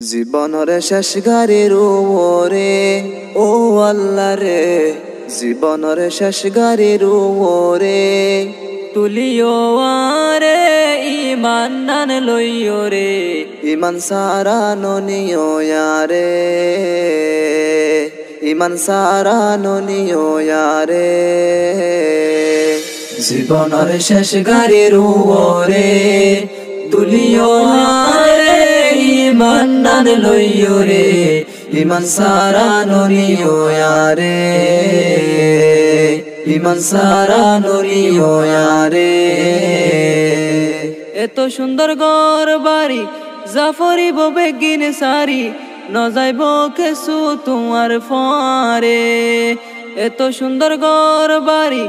জীবনের শেষ গাড়ির ওরে ও আল্লাহ রে, জীবনের শেষ গাড়ির ওরে তুলিও আরে ইমান নান লইও রে, ইমান সারা ননিও রে, ইমান সারা ননিও রে। জীবনের শেষ গাড়ির ওরে তুলিও আরে ইমান নান লইও রে, ইমান সারা ননিও রে, ইমান সারা ননিও রে। এত সুন্দর ঘর বাড়ি জাফরি বেগিন সারি, ন যাইব কেসু তোমার ফারে। এত সুন্দর ঘর বাড়ি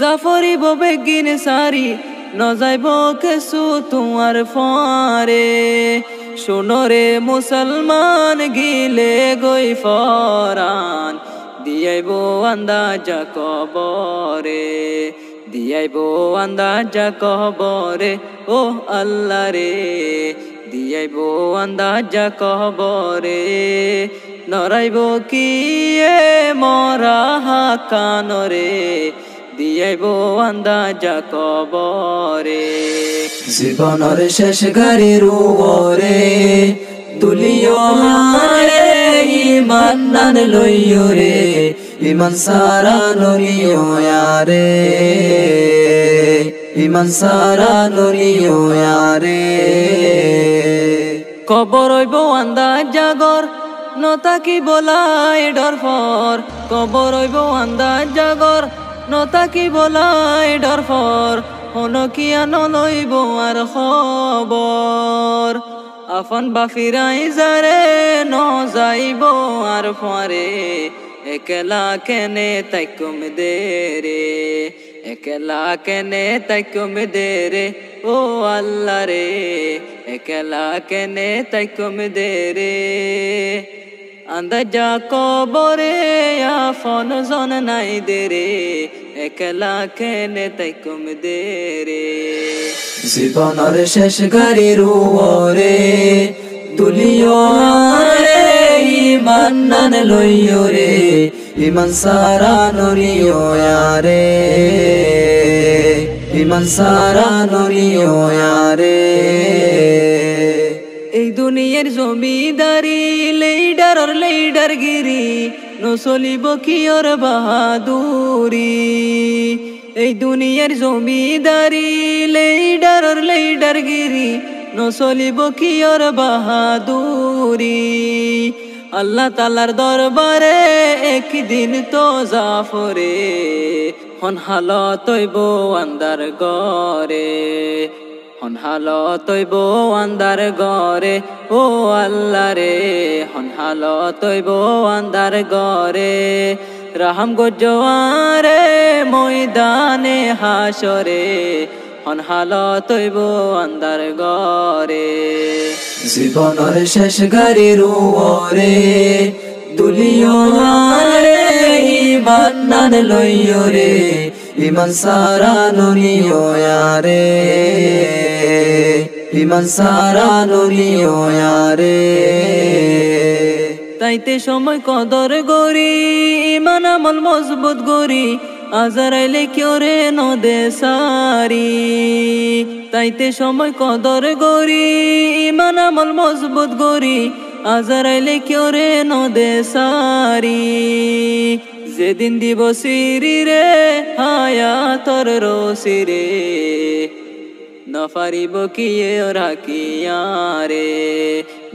জাফরি বেগিন সারি, ন যাইব কেসু তোমার ফারে। শোনো রে মুসলমান গিলে গই ফরান, দিয়াইব আন্দাজা কবরে, দিয়াইব আন্দাজা কবরে ও আল্লাহ রে, দিয়াইব আন্দাজা কবরে। নরাইব কি এ মরা হাকানরে, দিয়াইব আন্দাজা কবরে। জীবনের শেষ গাড়ির ওরে তুলিও রে, ইমান নান লইও রে, ইমান সারা ননিও রে, ইমান সারা ননিও রে। কবর হইব আন্দাজা গর, নতাকি বলাই ডরফর। কবর হইব আন্দাজা গর, নতাকি বলাই ডরফর। হনকিয়া নলইব আর খবর, আফন বাফিরাই যারে ন যাইব আর ফারে। একলা কেনে তাইকুম দে রে, একলা কেনে তাইকুম দে রে ও আল্লাহ রে, একলা কেনে তাইকুম দে রে। আন্দাজা কবরে আফন জন নাই দে রে, একলা কেনে তাইকুম দে রে। জীবনের শেষ গাড়ির ওরে তুলিও রে, ইমান নান লইও রে, ইমান সারা ননিও রে, ইমান সারা ননিও রে। এই দুনিয়ার জমিদারি লেইডার গিরি, নচলিব কিয়র বাহাদুরি। এই দুনিয়ার জমিদারি লেইডার গিরি, নচলিব কিয়র বাহাদুরি। আল্লাহ তালার দরবারে একদিন তো জাফরে, হন হালত হইব আন্দার গরে, হন হালত হইব আন্দার গরে ও আল্লাহ রে, হন হালত হইব আন্দার গরে। রাহাম গজ্জওয়ারে ময়দানে হাসরে, হন হালত হইব আন্দার গরে। জীবনের শেষ গাড়ির ওরে তুলিও রে, ইমান নান লইও রে, ইমান সারা ননিও রে, ইমান সারা ননিও রে। তাইতে সময় কদর গরি, ইমান আমল মজবুত গরি, আজারাইলে কেউ রে নদে সারি। তাইতে সময় কদর গরি, ইমান আমল মজবুত গরি, আজারাইলে কেউ রে নদে সারি। যেদিন দিব সিরি রে হায়াতর রসি রে, নফারিব কিয়ে রাখিয়া রে,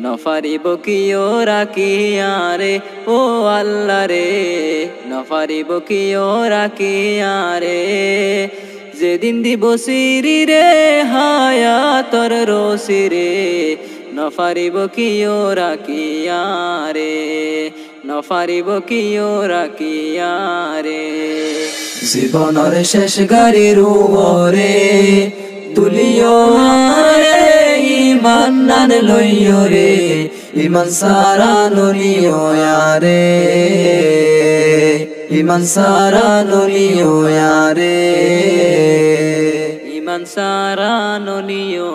নফারিব কিয় রাখিয়া রে ও আল্লাহ রে, নফারিব কিয় রাখিয়া রে। যেদিন দিব সিরি রে হায়াতর রসি রে, নফারিব কিয় রাখিয়া রে, নফারিব কিয় রাখিয়া রে। জীবনের শেষ গাড়ির ওরে তুলিও রে, ইমান নান লইও রে, ইমান সারা ননিও রে, ইমান সারা ননিও রে, ইমান সারা ননিও